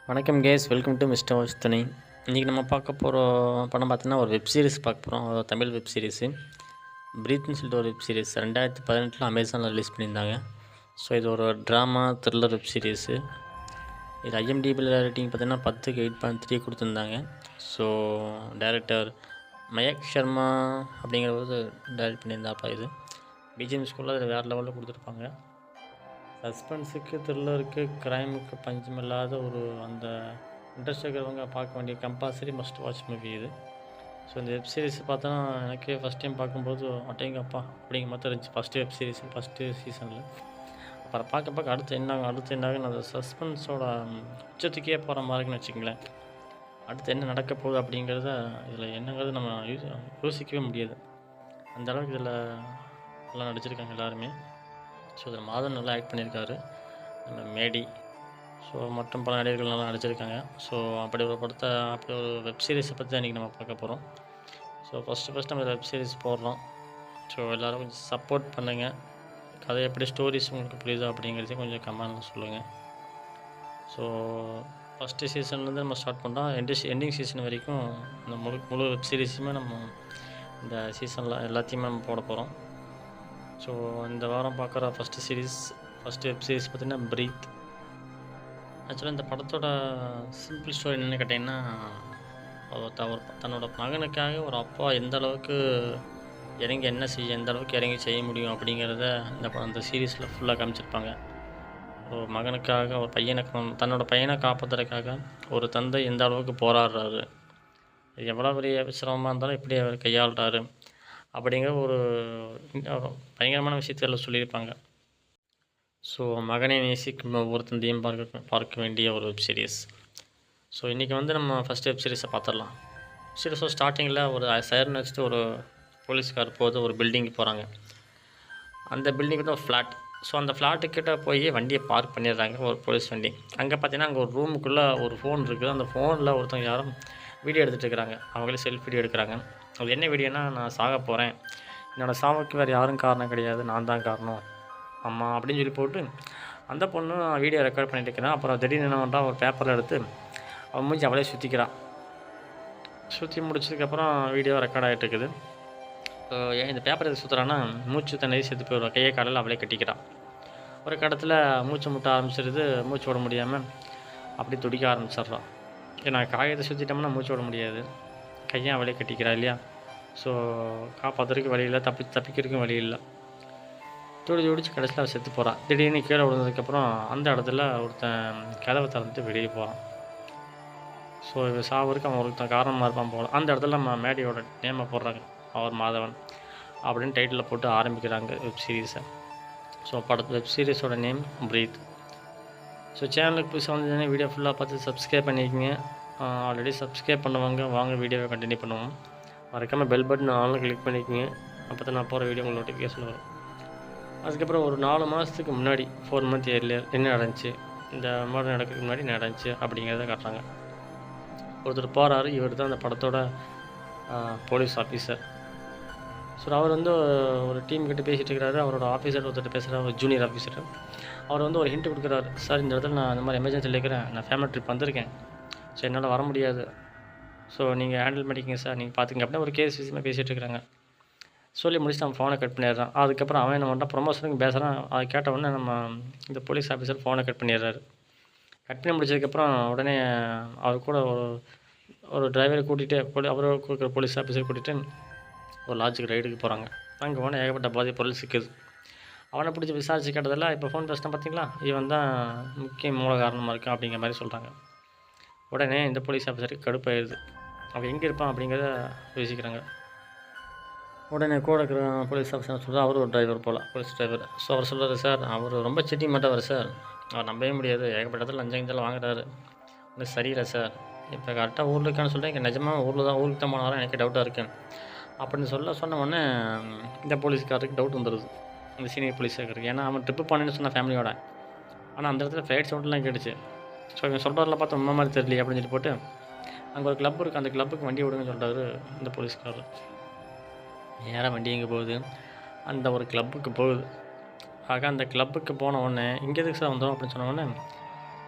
வணக்கம் case, welcome to mister வாஸ்துனி. இன்றைக்கி நம்ம பார்க்க போகிற படம் பார்த்தீங்கன்னா ஒரு வெப் சீரிஸ் பார்க்க போகிறோம். தமிழ் வெப் சீரிஸு ப்ரீத்னு சொல்லிட்டு ஒரு வெப் சீரிஸ் 2018 அமேசானில் ரிலீஸ் பண்ணியிருந்தாங்க. ஸோ இது ஒரு ட்ராமா த்ரில்லர் வெப் சீரிஸு. இது ஐஎம்டிபியில் ரேட்டிங் பார்த்தீங்கன்னா 10க்கு 8.3 கொடுத்துருந்தாங்க. ஸோ டைரக்டர் மயக் சர்மா அப்படிங்கிறவர் டைரக்ட் பண்ணியிருந்தாப்பா. இது பிஜிஎம் ஸ்கூலில் அதில் வேறு லெவலில் கொடுத்துருப்பாங்க. சஸ்பென்ஸுக்கு, த்ரில்லருக்கு, க்ரைமுக்கு பஞ்சமில்லாத ஒரு அந்த இன்ட்ரெஸ்ட் இருக்கிறவங்க பார்க்க வேண்டிய கம்பல்சரி மஸ்ட் வாட்ச் மூவி இது. ஸோ இந்த வெப் சீரிஸ் பார்த்தோன்னா எனக்கே ஃபஸ்ட் டைம் பார்க்கும்போது அட்டேங்கப்பா அப்படிங்கிற மாதிரி இருந்துச்சு. ஃபஸ்ட்டு வெப் சீரிஸ் ஃபஸ்ட்டு சீசனில். அப்புறம் பார்க்க அடுத்து என்னாகும் அந்த சஸ்பென்ஸோட உச்சத்துக்கே போகிற மாதிரின்னு வச்சுங்களேன். அடுத்து என்ன நடக்க போகுது அப்படிங்கிறத இதில் என்னங்கிறது நம்ம யோசிக்கவே முடியாது. அந்த அளவுக்கு இதில் நல்லா நடிச்சிருக்காங்க எல்லாருமே. ஸோ இதில் மாதன் நல்லா ஆக்ட் பண்ணியிருக்காரு, நம்ம மேடி. ஸோ மற்றும் பல நடிகர்கள் நல்லா நடிச்சிருக்காங்க. ஸோ அப்படி ஒரு வெப் சீரிஸை பற்றி தான் இன்றைக்கி நம்ம பார்க்க போகிறோம். ஸோ ஃபஸ்ட்டு நம்ம வெப் சீரிஸ் போடுறோம். ஸோ எல்லோரும் கொஞ்சம் சப்போர்ட் பண்ணுங்கள். கதை எப்படி ஸ்டோரிஸ் உங்களுக்கு புரியுதா அப்படிங்கிறதையும் கொஞ்சம் கமெண்ட்டில் சொல்லுங்கள். ஸோ ஃபஸ்ட்டு சீசன்லேருந்து நம்ம ஸ்டார்ட் பண்ணோம், எண்டிங் சீசன் வரைக்கும் இந்த முழு வெப் சீரிஸுமே நம்ம இந்த சீசனில் எல்லாத்தையுமே நம்ம போட போகிறோம். ஸோ இந்த வாரம் பார்க்குற ஃபஸ்ட்டு வெப் சீரிஸ் பார்த்திங்கன்னா ப்ரீத். ஆக்சுவலாக இந்த படத்தோட சிம்பிள் ஸ்டோரி என்னென்னு கேட்டிங்கன்னா, தன்னோட மகனுக்காக ஒரு அப்பா எந்த அளவுக்கு எந்த அளவுக்கு இறங்கி செய்ய முடியும் அப்படிங்கிறத அந்த சீரீஸில் ஃபுல்லாக காமிச்சிருப்பாங்க. ஒரு மகனுக்காக, தன்னோட பையனை காப்பாற்றுறதுக்காக ஒரு தந்தை எந்த அளவுக்கு போராடுறாரு, எவ்வளோ பெரிய சிரமமாக இருந்தாலும் எப்படி அவர் கையாளுறாரு அப்படிங்கிற ஒரு பயங்கரமான விஷயத்தில் சொல்லியிருப்பாங்க. ஸோ மகனை நேசிக்கும் ஒவ்வொரு தந்தையும் பார்க்க வேண்டிய ஒரு வெப் சீரிஸ். ஸோ இன்றைக்கி நம்ம ஃபஸ்ட் வெப் சீரிஸை பார்த்துடலாம். சீரிஸோ ஸ்டார்டிங்கில் ஒரு சைரன் வச்சுட்டு ஒரு போலீஸ்கார் போது ஒரு பில்டிங்கு போகிறாங்க. அந்த பில்டிங் தான் ஃப்ளாட். ஸோ அந்த ஃப்ளாட்டுக்கிட்ட போய் வண்டியை பார்க் பண்ணிடுறாங்க, ஒரு போலீஸ் வண்டி. அங்கே பார்த்தீங்கன்னா அங்கே ஒரு ரூமுக்குள்ளே ஒரு ஃபோன் இருக்குது. அந்த ஃபோனில் ஒருத்தவங்க யாரும் வீடியோ எடுத்துகிட்டு இருக்கிறாங்க. அவங்களே செல்ஃப் வீடியோ எடுக்கிறாங்க. அது என்ன வீடியோனா, நான் சாக போகிறேன், என்னோடய சாவுக்கு வேறு யாரும் காரணம் கிடையாது, நான் தான் காரணம் அம்மா அப்படின்னு சொல்லி போட்டு அந்த பொண்ணு வீடியோ ரெக்கார்ட் பண்ணிட்டு இருக்கிறான். அப்புறம் திடீர்னு என்ன பண்ணுறான், ஒரு பேப்பரில் எடுத்து அவன் மூஞ்சி அவளே சுற்றிக்கிறான். சுற்றி முடிச்சதுக்கப்புறம் வீடியோ ரெக்கார்ட் ஆகிட்டு இருக்குது. ஏன் இந்த பேப்பர் எது சுற்றுறான்னா, மூச்சு தண்ணி செத்து போயிடுவான். கையை காலையில் அவளே கட்டிக்கிறான். ஒரு கடத்தில் மூச்சு முட்ட ஆரம்பிச்சிருது. மூச்சு விட முடியாமல் அப்படி துடிக்க ஆரம்பிச்சிட்றான். ஏன்னா காயத்தை சுற்றிட்டோம்னா மூச்சு விட முடியாது. கையை அவளே கட்டிக்கிறா இல்லையா. ஸோ காப்பாற்றுறதுக்கு வழி இல்லை, தப்பிக்கிறதுக்கும் வழி இல்லை. துடிச்சு கடைசியில் அவள் செத்து போகிறான். திடீர்னு கீழே விழுந்ததுக்கப்புறம் அந்த இடத்துல ஒருத்தன் கதவை திறந்துட்டு வெளியே போகிறான். ஸோ இவன் சாவருக்கு அவன் ஒருத்தன் காரணமாக இருப்பான் போல. அந்த இடத்துல நம்ம மேடியோட நேமை போடுறாங்க, அவர் மாதவன் அப்படின்னு டைட்டிலில் போட்டு ஆரம்பிக்கிறாங்க வெப் சீரிஸை. ஸோ வெப் சீரிஸோட நேம் ப்ரீத். ஸோ சேனலுக்கு புதுசாக வந்து வீடியோ ஃபுல்லாக பார்த்து சப்ஸ்கிரைப் பண்ணிக்கோங்க. ஆல்ரெடி சப்ஸ்கிரைப் பண்ணுவாங்க, வாங்க வீடியோவை கண்டினியூ பண்ணுவோம். மறக்காமல் பெல் பட்டன் ஆன்லைன் கிளிக் பண்ணிக்கோங்க. அப்போ தான் நான் போகிற வீடியோ உங்களுக்கு நோட்டிஃபிகேஷன் வரும். அதுக்கப்புறம் ஒரு 4 மாதத்துக்கு முன்னாடி 4 மந்த் இயர்லியர் என்ன நடந்துச்சு, இந்த மாதிரி நடக்கிறதுக்கு முன்னாடி நடந்துச்சு அப்படிங்கிறத காட்டுறாங்க. ஒருத்தர் போகிறாரு. இவர் தான் அந்த படத்தோட போலீஸ் ஆஃபீஸர். ஸோ அவர் ஒரு டீம் கிட்ட பேசிகிட்டு இருக்கிறாரு. அவரோட ஆஃபீஸர் ஒருத்தர் பேசுகிறார், ஒரு ஜூனியர் ஆஃபீஸர். அவர் ஒரு ஹிண்ட் கொடுக்குறாரு. சார், இந்த இடத்துல நான் இந்த மாதிரி எமர்ஜென்சியில் இருக்கிறேன், நான் ஃபேமிலி ட்ரிப் வந்திருக்கேன், ஸோ என்னால் வர முடியாது, ஸோ நீங்கள் ஹேண்டில் பண்ணிக்கிங்க சார், நீங்கள் பார்த்துங்க அப்படின்னு ஒரு கேஸ் விஷயமாக பேசிகிட்டு இருக்கிறாங்க. சொல்லி முடிச்சுட்டு அவன் ஃபோனை கட் பண்ணிடுறான். அதுக்கப்புறம் அவன் என்ன பண்ணுறான், ப்ரொமோஷனுக்கு பேசுகிறான். அதை கேட்ட உடனே நம்ம இந்த போலீஸ் ஆஃபீஸர் ஃபோனை கட் பண்ணிடுறாரு. கட் பண்ணி முடிச்சதுக்கப்புறம் உடனே அவர் கூட ஒரு டிரைவரை கூட்டிகிட்டு அவரை கொடுக்குற போலீஸ் ஆஃபீஸர் கூட்டிகிட்டு ஒரு லாட்ஜுக்கு ரைடுக்கு போகிறாங்க. அங்கே போனால் ஏகப்பட்ட போதைப் பொருள் சிக்குது. அவனை பிடிச்சி விசாரிச்சு கேட்டதில்ல, இப்போ ஃபோன் பேசினா பார்த்தீங்களா, இவன் தான் முக்கிய மூல காரணமாக இருக்கான் அப்படிங்கிற மாதிரி சொல்கிறாங்க. உடனே இந்த போலீஸ் ஆஃபீஸருக்கு கடுப்பாயிடுது. அவன் எங்கே இருப்பான் அப்படிங்கிறத யோசிக்கிறாங்க. உடனே கூட இருக்கிற போலீஸ் ஆஃபீஸர் சொல்கிறார், அவர் ஒரு டிரைவர் போல், போலீஸ் டிரைவர். ஸோ அவர் சொல்கிறார், சார் அவர் ரொம்ப சிட்டி மாட்டவர் சார், அவர் நம்பவே முடியாது, ஏகப்பட்ட இடத்துல லஞ்சம் வாங்குறாரு, ஒன்றும் சரியில்லை சார். இப்போ கரெக்டாக ஊரில் இருக்கான்னு சொல்கிறேன், இங்கே நிஜமாக ஊருக்கு தான் போனாலும் எனக்கு டவுட்டாக இருக்குது அப்படின்னு சொன்ன உடனே இந்த போலீஸ்காரருக்கு டவுட் வந்துடுது, இந்த சீனியர் போலீஸ்காரருக்கு. ஏன்னா அவன் ட்ரிப்பு போனேன்னு சொன்ன ஃபேமிலியோட. ஆனால் அந்த இடத்துல ஃப்ளைட் சவுண்ட்லாம் கேட்டுச்சு. ஸோ இவன் சொல்கிறதில் பார்த்தா உண்மை மாதிரி தெரியல அப்படின்னு சொல்லி போட்டு அங்கே ஒரு கிளப் இருக்குது, அந்த கிளப்புக்கு வண்டி விடுங்கன்னு சொல்கிறாரு இந்த போலீஸ்காரர். நேராக வண்டி எங்கே போகுது, அந்த ஒரு கிளப்புக்கு போகுது. ஆக அந்த கிளப்புக்கு போன உடனே இங்கே எதுக்கு சார் வந்தோம் அப்படின்னு சொன்ன உடனே,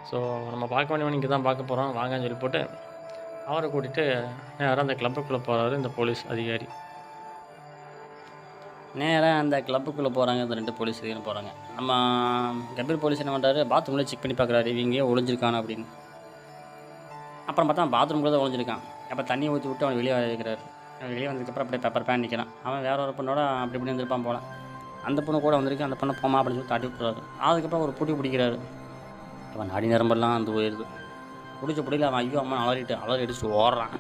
ஸோ நம்ம பார்க்க வேண்டியவன் இங்கே தான் பார்க்க போகிறோம் வாங்கன்னு சொல்லி போட்டு அவரை கூட்டிகிட்டு நேராக அந்த கிளப்புக்குள்ளே போகிறாரு இந்த போலீஸ் அதிகாரி. நேராக அந்த கிளப்புக்குள்ளே போகிறாங்க. இந்த 2 போலீஸ் அதிகாரியும் போகிறாங்க. நம்ம கபீர் போலீஸ் என்ன பண்ணுறாரு, பாத்ரூமில் செக் பண்ணி பார்க்குறாரு இவங்க ஒளிஞ்சிருக்கானு அப்படின்னு. அப்புறம் பார்த்தா பாத்ரூம்குள்ளே தான் ஒளிஞ்சிருக்கான். அப்போ தண்ணி ஊற்றி விட்டு அவன் வெளியே வைக்கிறாரு. அவன் வெளியே வந்ததுக்கப்புறம் அப்படியே பெப்பர் பேன் நிற்கிறான். அவன் வேற ஒரு பொண்ணோட அப்படி இப்படி இருந்திருப்பான் போல. அந்த பொண்ணு கூட வந்திருக்கு. அந்த பொண்ணை போமா அப்படின்னு சொல்லி தாட்டி விட்டுறாரு. அதுக்கப்புறம் ஒரு புடி பிடிக்கிறாரு. அவன் நாடி நரம்பெல்லாம் வந்து போயிடுது. பிடிச்ச பிடிக்கல அவன் ஐயோ அம்மா அலறிட்டு அடிச்சுட்டு ஓடுறான்.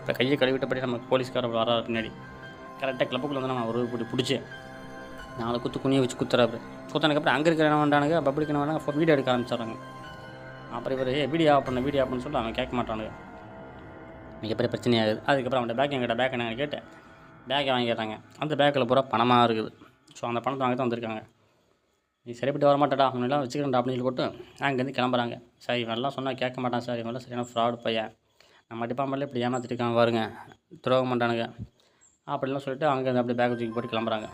இப்போ கையை கழுவிட்டபடி நம்ம போலீஸ்காரர் வராரு பின்னாடி. கரெக்டாக கிளப்புக்குள்ள வந்து நம்ம ஒரு இப்படி பிடிச்சி 4 குத்து குனியை வச்சு குத்துறாரு. குத்தினதுக்கப்புறம் அங்கே இருக்கிற என்ன பண்ணுறானுங்க, பப்ளிக் என்ன பண்ணாங்க, வீடியோ எடுக்க ஆரம்பிச்சிடுறாங்க. அப்புறம் இவர் வீடியோ ஆஃப் பண்ணு சொல்லி அவன் கேட்க மாட்டானுங்க. மிகப்பெரிய பிரச்சனையாகுது. அதுக்கப்புறம் அவன்கிட்ட எங்கிட்ட பேக் என்ன கேட்டு பேக்கை வாங்கிடுறாங்க. அந்த பேக்கில் பூரா பணமாக இருக்குது. ஸோ அந்த பணத்தை வாங்க தான் வந்திருக்காங்க. நீ சரிப்பட்டு வர மாட்டேடா அவனெல்லாம் வச்சுக்கிறேன்டா அப்படின்னு சொல்லி போட்டு அங்கேருந்து கிளம்புறாங்க. சார் இவெல்லாம் சொன்னால் கேட்க மாட்டான் சார், இவெல்லாம் சரியான ஃப்ராடு பையன், நம்ம டிபார்ட்மெண்ட்டில் இப்படி ஏமாற்றிட்டு இருக்காங்க பாருங்க, துரோகம் பண்ணுறானுங்க அப்படிலாம் சொல்லிட்டு அங்கேருந்து அப்படியே பேக் தூக்கி போட்டு கிளம்புறாங்க.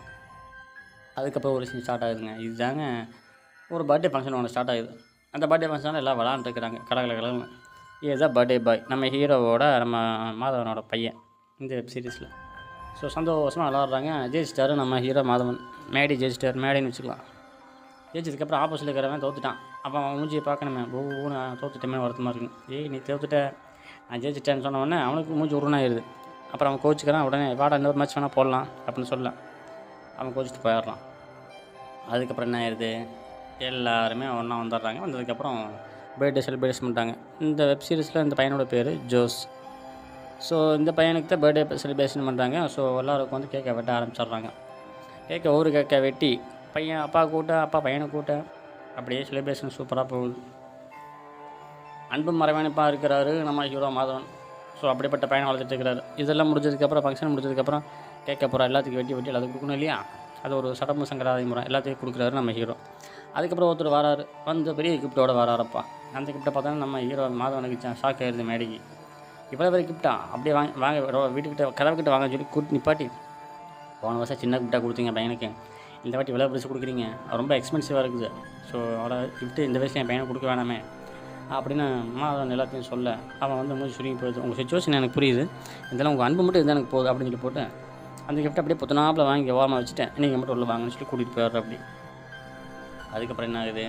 அதுக்கப்புறம் ஒரு சீன் ஸ்டார்ட் ஆகுதுங்க. இதுதாங்க ஒரு பர்த்டே ஃபங்க்ஷன் ஒன்று ஸ்டார்ட் ஆகுது. அந்த பர்த்டே ஃபங்க்ஷனில் எல்லாம் விளாண்டுருக்குறாங்க கலகலன்னு. இதுதான் பர்த்டே பாய், நம்ம ஹீரோவோட நம்ம மாதவனோட பையன் இந்த வெப் சீரிஸில். ஸோ சந்தோஷமாக விளாட்றாங்க. ஜெயிச்சிட்டாரு நம்ம ஹீரோ மாதவன். மேடி ஜெயிச்சிட்டார், மேடின்னு வச்சுக்கலாம். ஜெயிச்சதுக்கப்புறம் ஆப்போசிட்டில் இருக்கிறவன் தோத்துட்டான். அப்போ அவன் மூஞ்சியை பார்க்கணுமே, நான் தோத்துட்டேமே வருத்தமாக இருக்கும். நீ தோத்துட்ட, நான் ஜெயிச்சிட்டேன்னு சொன்ன உடனே அவனுக்கு மூஞ்சி உருனாயிருது. அப்புறம் அவன் கோச்சுக்கிறான். உடனே வாடா இன்னொரு மேட்ச் வேணால் போடலாம் அப்படின்னு சொல்லலாம். அவன் கோச்சிட்டு போயிடுறான். அதுக்கப்புறம் என்ன ஆயிடுது, எல்லாருமே ஒன்றா வந்துடுறாங்க. வந்ததுக்கப்புறம் பர்த்டே செலிப்ரேஷன் பண்ணிட்டாங்க. இந்த வெப் சீரிஸில் இந்த பையனோட பேர் ஜோஸ். ஸோ இந்த பையனுக்கு தான் பர்த்டே செலிப்ரேஷன் பண்ணுறாங்க. ஸோ எல்லாருக்கும் வந்து கேக்கை வெட்ட ஆரம்பிச்சிடுறாங்க. ஒரு கேக்கை வெட்டி பையன் அப்பா கூட்ட, அப்பா பையனை கூட்ட, அப்படியே செலிப்ரேஷன் சூப்பராக போகுது. அன்பு மறைவானிப்பாக இருக்கிறாரு நம்ம ஹீரோ மாதவன். ஸோ அப்படிப்பட்ட பையனை வளர்த்துட்டு இருக்கிறாரு. இதெல்லாம் முடிஞ்சதுக்கப்புறம் ஃபங்க்ஷன் முடிஞ்சதுக்கப்புறம் கேட்க போகிறோம், எல்லாத்துக்கும் வெட்டி எல்லாத்துக்கும் கொடுக்கணும் இல்லையா, அது ஒரு சடங்கு சங்கராதி முறை எல்லாத்துக்கும் கொடுக்குறாரு நம்ம ஹீரோ. அதுக்கப்புறம் ஒருத்தர் வராரு, வந்து பெரிய கிஃப்ட்டோட வராரப்பா. அந்த கிஃப்ட்டை பார்த்தோன்னா நம்ம ஹீரோ மாதவனுக்கு ஷாக் ஆயிடுது. மேடைக்கு இவ்வளோ பெரிய கிஃப்ட்டா, அப்படியே வாங்க வீட்டுக்கிட்ட கதவுக்கிட்ட வாங்க சொல்லி கூட்டி நிப்பாட்டி, போன வருஷம் சின்ன கிஃப்ட்டாக கொடுத்தீங்க பையனுக்கு, இந்த வாட்டி இவ்வளோ பெருசு கொடுக்குறீங்க, ரொம்ப எக்ஸ்பென்சிவாக இருக்குது. ஸோ அவ்வளோ கிஃப்ட்டு இந்த வயசில் என் பையனை கொடுக்க வேணாமே அப்படின்னு மாதவன் எல்லாத்தையும் சொல்ல, அவன் வந்து மூஞ்சி சுருங்கி போகுது. உங்கள் சுச்சுவேஷன் எனக்கு புரியுது, இதெல்லாம் உங்கள் அன்பு மட்டும் இருந்தால் எனக்கு போகுது அப்படின்னு சொல்லி போட்டு அந்த கிஃப்ட்டை அப்படியே புத்தனாப்பில் வாங்கி ஓரமாக வச்சுட்டேன், நீங்கள் மட்டும் உள்ள வாங்கன்னு சொல்லி கூட்டிகிட்டு போயிடுற அப்படி. அதுக்கப்புறம் என்ன ஆகுது,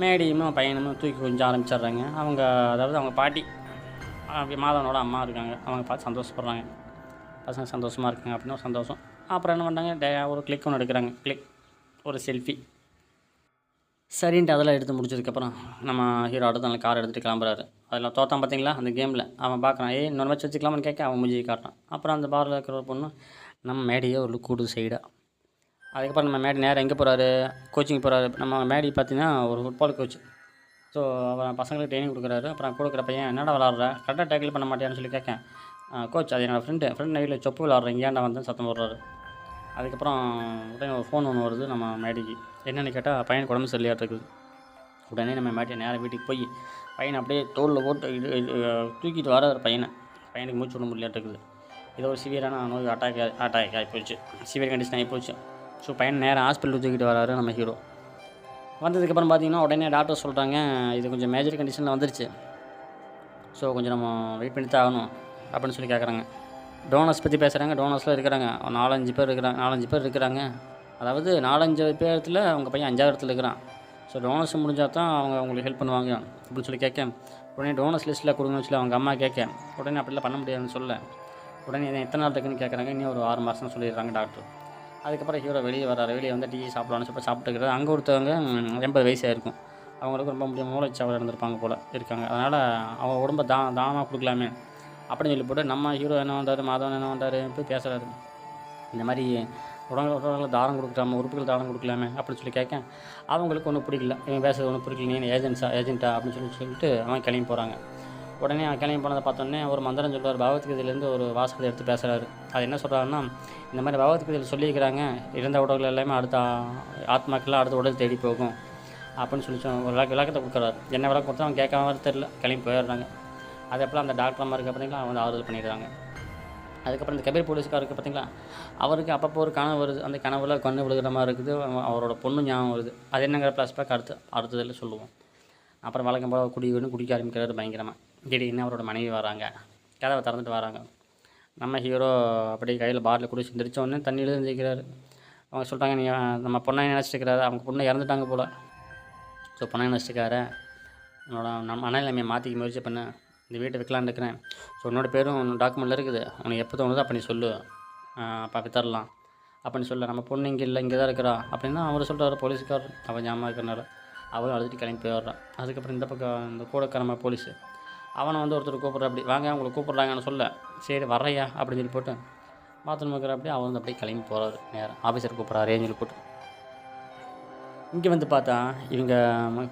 மேடியும் பையனும் தூக்கி கொஞ்சம் ஆரம்பிச்சிடுறாங்க. அவங்க அதாவது அவங்க பாட்டி மாதவனோட அம்மா இருக்காங்க, அவங்க பார்த்து சந்தோஷப்படுறாங்க. பசங்க சந்தோஷமாக இருக்காங்க அப்படின்னு ஒரு சந்தோஷம். அப்புறம் என்ன பண்ணுறாங்க, ஒரு கிளிக் ஒன்று எடுக்கிறாங்க, ஒரு செல்ஃபி. சரின்ட்டு அதெல்லாம் எடுத்து முடிச்சதுக்கப்புறம் நம்ம ஹீரோ அடுத்த நாள் கார் எடுத்துகிட்டு கிளம்புறாரு. அதில் தோற்றான் பார்த்தீங்களா அந்த கேமில், அவன் பார்க்குறான், இன்னொரு மேட்ச் வச்சுக்கலாமான்னு கேட்க அவன் மூஞ்சி காட்டுறான். அப்புறம் அந்த பாரில் இருக்கிற ஒரு பொண்ணு நம்ம மேடியை ஒரு லுக் கூடுது சைடாக. அதுக்கப்புறம் நம்ம மேடி நேரம் எங்கே போகிறாரு, கோச்சிங் போகிறாரு. நம்ம மேடி பார்த்தீங்கன்னா ஒரு ஃபுட்பால் கோச். ஸோ அவன் பசங்களுக்கு ட்ரைனிங் கொடுக்குறாரு. அப்புறம் கொடுக்குற பையன் என்னடா விளாட்ற, கரெக்டாக டேக்கிள் பண்ண மாட்டேன்னு சொல்லி கேட்கேன். கோச் அது என்னோடய ஃப்ரெண்ட் நைட்டில் சொப்பு விளாட்றேன், ஏன்டா வந்து சத்தம் போடுறாரு. அதுக்கப்புறம் உடனே ஒரு ஃபோன் ஒன்று வருது நம்ம மேடிக்கு. என்னென்னு கேட்டால் பையனுக்கு உடம்பு சரியாட்டு இருக்குது. உடனே நம்ம மேடியை நேராக வீட்டுக்கு போய் பையனை அப்படியே தோளில் போட்டு தூக்கிட்டு வர பையனுக்கு மூச்சு விட முடியாட்டு இருக்குது. ஏதோ ஒரு சிவியரான நோய் அட்டாக் ஆகி போச்சு, சிவியர் கண்டிஷன் ஆகி போச்சு. ஸோ பையனை நேராக ஹாஸ்பிட்டல் தூக்கிட்டு வராரு நம்ம ஹீரோ. வந்ததுக்கப்புறம் பார்த்திங்கன்னா உடனே டாக்டர் சொல்கிறாங்க, இது கொஞ்சம் மேஜர் கண்டிஷனில் வந்துருச்சு, ஸோ கொஞ்சம் நம்ம வெயிட் பண்ணி தான் ஆகணும் அப்படின்னு சொல்லி கேட்குறாங்க. டோனர்ஸ் பற்றி பேசுகிறாங்க. டோனர்ஸில் இருக்கிறாங்க 4-5 பேர் இருக்கிறாங்க. அதாவது 4-5 பேர்த்தில் அவங்க பையன் 5ஆவது இடத்துல இருக்கிறான். ஸோ டோனர்ஸ் முடிஞ்சால் தான் அவங்க அவங்களுக்கு ஹெல்ப் பண்ணுவாங்க அப்படின்னு சொல்லி கேட்க, உடனே டோனர்ஸ் லிஸ்ட்டில் கொடுங்கன்னு சொல்லி அவங்க அம்மா கேட்க, உடனே அப்படிலாம் பண்ண முடியாதுன்னு சொல்ல, உடனே எத்தனை நாள் இருக்குன்னு கேட்குறாங்க. இன்னும் ஒரு 6 மாதம்னு சொல்லிடுறாங்க டாக்டர். அதுக்கப்புறம் ஹீரோ வெளியே வராரு. வெளியே வந்து டீ சாப்பிடலான்னு சொல்லி சாப்பிட்டுக்கிறாரு. அங்கே ஒருத்தவங்க 80 வயசாக இருக்கும், அவங்களுக்கு ரொம்ப முடியும் மூளைச்சாவில் இருந்திருப்பாங்க போல் இருக்காங்க. அதனால் அவங்க உடம்பை தானமாக கொடுக்கலாமே அப்படின்னு சொல்லி போட்டு நம்ம ஹீரோ என்ன வந்தார், மாதவன் என்ன வந்தார் போய் பேசுகிறாரு. இந்த மாதிரி உடம்புல தானம் கொடுக்குறாம உறுப்புகள் தானம் கொடுக்கலாமே அப்படின்னு சொல்லி கேட்க, அவங்களுக்கு ஒன்றும் பிடிக்கல, இவன் பேசுறது ஒன்றும் பிடிக்கல, நீ ஏஜென்ட்டா அப்படின்னு சொல்லிட்டு அவன் கிளம்பி போகிறாங்க. உடனே அவன் கிளம்பி போனதை பார்த்தோன்னே ஒரு மந்திரம் சொல்கிறார். பகவத்கீதையிலேருந்து ஒரு வாசகத்தை எடுத்து பேசுகிறாரு. அது என்ன சொல்கிறாருன்னா, இந்த மாதிரி பகவத்கீதையில் சொல்லியிருக்கிறாங்க, இறந்த உடல்கள் எல்லாமே அடுத்த ஆத்மாக்கெல்லாம் அடுத்த உடல் தேடி போகும் அப்படின்னு சொல்லி ஒரு விளக்கத்தை கொடுக்குறாரு. என்ன விளக்கம் கொடுத்தா அவன் கேட்காம தெரியல, கிளம்பி போயிடுறாங்க. அது எப்போ அந்த டாக்டர் அம்மா இருக்க பார்த்தீங்களா, அவங்க வந்து ஆறுதல் பண்ணிடுறாங்க. அதுக்கப்புறம் இந்த கபீர் போலீஸ்காருக்கு பார்த்தீங்களா, அவருக்கு அப்பப்போ ஒரு கனவு வருது. அந்த கனவுல கண்ணு விழுகிற மாதிரி இருக்குது, அவரோட பொண்ணு ஞாபகம் வருது. அது என்னங்கிற ப்ளஸ்பேக் அடுத்ததில் சொல்லுவோம். அப்புறம் வழக்கம் போல் குடிக்க ஆரம்பிக்கிறாரு பயங்கரமாக. திடீர்னு அவரோட மனைவி வராங்க, கதவை திறந்துட்டு வராங்க. நம்ம ஹீரோ அப்படியே கையில் பாட்டில் குடிச்சு எந்திரிச்ச உடனே தண்ணியில் எழுந்திருக்கிறாரு. அவங்க சொல்கிறாங்க, நீ நம்ம பொண்ணை நினச்சிட்டுருக்கிறாரு, அவங்க பொண்ணை இறந்துட்டாங்க போல். ஸோ பொண்ணை நினச்சிட்டுக்காரு, நம்ம மனநிலைமையை மாற்றிக்க முயற்சி பண்ண இந்த வீட்டை விற்கலான்னு இருக்கிறேன். ஸோ உன்னோட பேரும் டாக்குமெண்ட்டில் இருக்குது, உனக்கு எப்போ தோணுதோ அப்போ நீ சொல்லு, அப்போ வித்தரலாம் அப்படின்னு சொல்ல. நம்ம பொண்ணு இங்கே இல்லை, இங்கே தான் இருக்கிறா அப்படின்னா அவர் சொல்கிறார் போலீஸ்காரர். அவன் ஞாபகம் இருக்கிறனால அவரும் அழுதுட்டு கிளம்பி போயிடுறான். அதுக்கப்புறம் இந்த பக்கம் இந்த கூடக்க நம்ம போலீஸு அவனை ஒருத்தர் கூப்பிட்ற, அப்படி வாங்க உங்களை கூப்பிட்றாங்கன்னு சொல்ல, சரி வர்றையா அப்படின்னு சொல்லி போட்டு பாத்ரூம் இருக்கிற அப்படி அவர் அப்படியே கிளம்பி போகிறாரு. நேரம் ஆஃபீஸர் கூப்பிட்றாருன்னு சொல்லி போட்டு இங்கே பார்த்தா இவங்க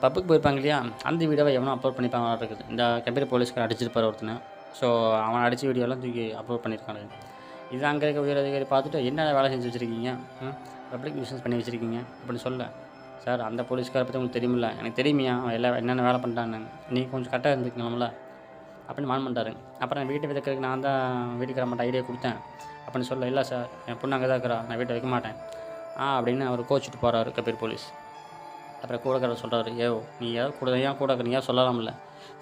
பப்புக்கு போயிருப்பாங்க இல்லையா, அந்த வீடியோவை எவனோ அப்லோட் பண்ணிப்பாங்க இருக்குது. இந்த கம்பெனி போலீஸ்கார் அடிச்சிருப்பார் ஒருத்தனை. ஸோ அவன் அடித்த வீடியோலாம் தூக்கி அப்லோட் பண்ணியிருக்காங்க. இது அங்கே இருக்க உயர் அதிகாரி பார்த்துட்டு, என்ன வேலை செஞ்சு வச்சுருக்கீங்க, பப்ளிக் நியூசன்ஸ் பண்ணி வச்சுருக்கீங்க அப்படின்னு சொல்ல, சார் அந்த போலீஸ்காரை பற்றி உங்களுக்கு தெரியுமில்ல, எனக்கு தெரியுமியா என்னென்ன வேலை பண்ணிட்டான்னு, நீங்கள் கொஞ்சம் கரெக்டாக இருந்துக்கணும்ல அப்படின்னு மான் பண்ணிட்டாரு. அப்புறம் வீட்டை விற்கிறதுக்கு நான் தான் வீட்டுக்கு வர மாட்டேன் ஐடியா கொடுத்தேன் அப்படின்னு சொல்ல, இல்லை சார் என் பொண்ணு அங்கே தான் இருக்கிறா, நான் வீட்டை வைக்க மாட்டேன் அப்படின்னு அவர் கோச்சிட்டு போகிறாரு கம்பெனி போலீஸ். அப்புறம் கூடக்காரர் சொல்கிறாரு, நீ ஏன் கூட நீங்கள் சொல்லலாம்ல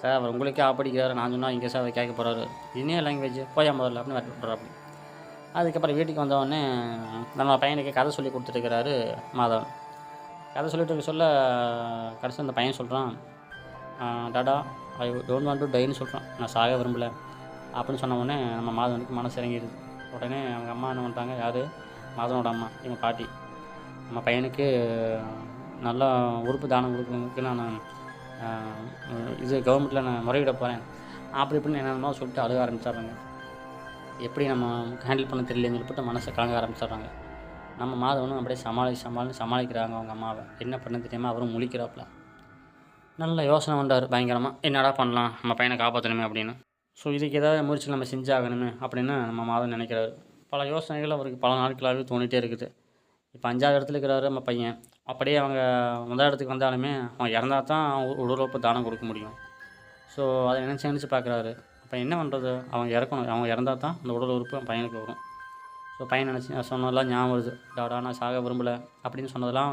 சார், அவர் உங்களுக்கே ஆப்படிக்கிறாரு, நான் சொன்னால் இங்கே சார் அவர் கேட்க போகிறாரு, இனியே லாங்குவேஜ் போயா முதல்ல அப்படின்னு வரட்டு விட்றாரு. அப்படி அதுக்கப்புறம் வீட்டுக்கு வந்தவொடனே நம்ம பையனுக்கு கதை சொல்லி கொடுத்துட்டுருக்கிறாரு மாதவன். கதை சொல்லிட்டு இருக்க சொல்ல கடைசி அந்த பையன் சொல்கிறான், டாடா ஐ டோன்ட் வாண்ட் டு டைன்னு சொல்கிறான், நான் சாக விரும்பலை அப்படின்னு சொன்ன உடனே நம்ம மாதவனுக்கு மனசு இறங்கிடுது. உடனே அவங்க அம்மா என்ன பண்ணுறாங்க, யார் மாதவனோட அம்மா, இவங்க பாட்டி, நம்ம பையனுக்கு நல்லா உறுப்பு தானம் கொடுக்கறதுக்கு நான் இது கவர்மெண்ட்டில் நான் முறையிட போகிறேன் அப்படி இப்படின்னு என்னென்னமோ சொல்லிட்டு அழுக ஆரம்பிச்சிட்றாங்க. எப்படி நம்ம ஹேண்டில் பண்ண தெரியலன்னு சொல்லிட்டு மனசை கலங்க ஆரம்பிச்சிட்றாங்க. நம்ம மாதவனும் அப்படியே சமாளிக்கிறாங்க அவங்க அம்மாவை. என்ன பண்ண தெரியாமல் அவரும் முழிக்கிறாப்புல. நல்ல யோசனை வந்தார் பயங்கரமாக, என்னடா பண்ணலாம் நம்ம பையனை காப்பாற்றணுமே அப்படின்னு. ஸோ இதுக்கு ஏதாவது முயற்சி நம்ம செஞ்சாகணுமே அப்படின்னு நம்ம மாதவன் நினைக்கிறாரு. பல யோசனைகள் அவருக்கு பல நாட்களாகவே தோணிகிட்டே இருக்குது. இப்போ 5வது இடத்துல இருக்கிறாரு நம்ம பையன். அப்படியே அவங்க முதல் இடத்துக்கு வந்தாலுமே அவன் இறந்தால் தான் உடலுறுப்பு தானம் கொடுக்க முடியும். ஸோ அதை நினச்சி பார்க்குறாரு. அப்போ என்ன பண்ணுறது, அவங்க இறக்கணும், அவங்க இறந்தால் தான் அந்த உடல் உறுப்பு பையனுக்கு வரும். ஸோ பையன் சொன்னதெல்லாம் ஞாபகம் வருது, டாடா நான் சாக விரும்பலை அப்படின்னு சொன்னதெல்லாம்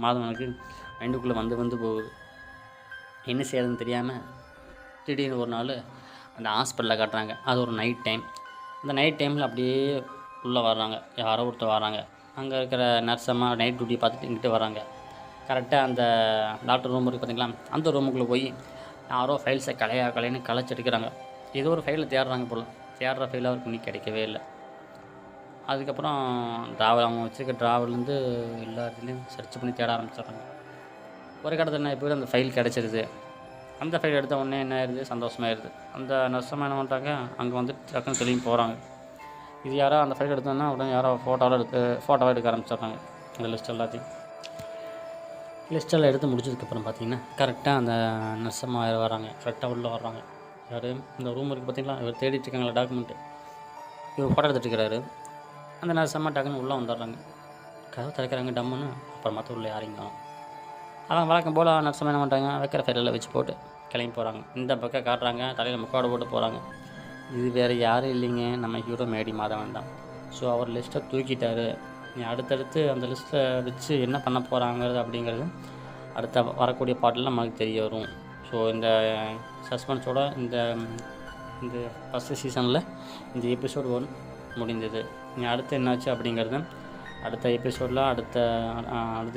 மாதவனுக்கு மைண்டுக்குள்ளே வந்து போகுது. என்ன செய்யறதுன்னு தெரியாமல் திடீர்னு ஒரு நாள் அந்த ஹாஸ்பிட்டலில் காட்டுறாங்க. அது ஒரு நைட் டைம். அந்த நைட் டைமில் அப்படியே உள்ளே வர்றாங்க, யாரோ ஒருத்தர் வராங்க. அங்கே இருக்கிற நர்ஸம்மா நைட் டியூட்டி பார்த்துட்டு இங்கிட்டு வராங்க. கரெக்டாக அந்த டாக்டர் ரூம் இருக்குது பார்த்திங்களா, அந்த ரூமுக்குள்ளே போய் யாரோ ஃபைல்ஸை கலைன்னு கலைச்சி எடுக்கிறாங்க. ஏதோ ஒரு ஃபைலில் தேடுறாங்க போல். தேடுற ஃபைல் அவருக்கு இன்னும் கிடைக்கவே இல்லை. அதுக்கப்புறம் அவங்க வச்சுருக்க ட்ராவல்லேருந்து எல்லா இடத்துலையும் சர்ச் பண்ணி தேட ஆரம்பிச்சிடுறாங்க. ஒரு கடத்தில் என்ன இப்போ அந்த ஃபைல் கிடச்சிருது. அந்த ஃபைல் எடுத்த உடனே என்ன ஆயிடுது, சந்தோஷமாயிருது. அந்த நர்ஸம்மா என்ன பண்ணுறாங்க, அங்கே வந்து டக்குன்னு தெளிவு போகிறாங்க. இது யாரோ அந்த ஃபைல் எடுத்தோன்னா உடனே யாரோ ஃபோட்டோவாக எடுக்க ஆரம்பிச்சிடுறாங்க. அந்த லிஸ்ட் லிஸ்ட்டெல்லாம் எடுத்து முடிச்சதுக்கப்புறம் பார்த்திங்கன்னா கரெக்டாக அந்த நர்ஸம்மா வராங்க. கரெக்டாக உள்ளே வர்றாங்க. யார் இந்த ரூம் இருக்குது பார்த்திங்களா, இவர் தேடிட்டு இருக்காங்களா டாக்குமெண்ட்டு, இவர் ஃபோட்டோ எடுத்துகிட்டு அந்த நர்ஸம்மா டக்குன்னு உள்ளே வந்துடுறாங்க. கதவை திறக்கிறாங்க டம்முன்னு. அப்புறம் மற்ற உள்ள யாரையும் அவங்க வழக்கம் போல் நர்ஸம்மா என்ன பண்ணுறாங்க, வைக்கிற ஃபைலெல்லாம் வச்சு போட்டு கிளம்பி போகிறாங்க. இந்த பக்கம் காட்டுறாங்க, தலையில் முக்காடு போட்டு போகிறாங்க. இது வேறு யாரும் இல்லைங்க, நம்ம ஹீரோ மேடி மாதவன் தான். ஸோ அவர் லிஸ்ட்டை தூக்கிட்டார். நீ அடுத்தடுத்து அந்த லிஸ்ட்டை வச்சு என்ன பண்ண போகிறாங்கிறது அப்படிங்கிறது அடுத்த வரக்கூடிய பாட்டில் நமக்கு தெரிய வரும். ஸோ இந்த சஸ்பென்ஸோட இந்த ஃபஸ்ட்டு சீசனில் இந்த எபிசோடு 1 முடிந்தது. நீ அடுத்து என்னாச்சு அப்படிங்கிறது அடுத்த எபிசோடில் அடுத்த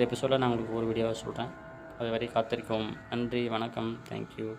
எபிசோடில் நான் உங்களுக்கு ஒரு வீடியோவை சொல்கிறேன். அது வரை காத்திருக்கவும். நன்றி, வணக்கம், தேங்க்யூ.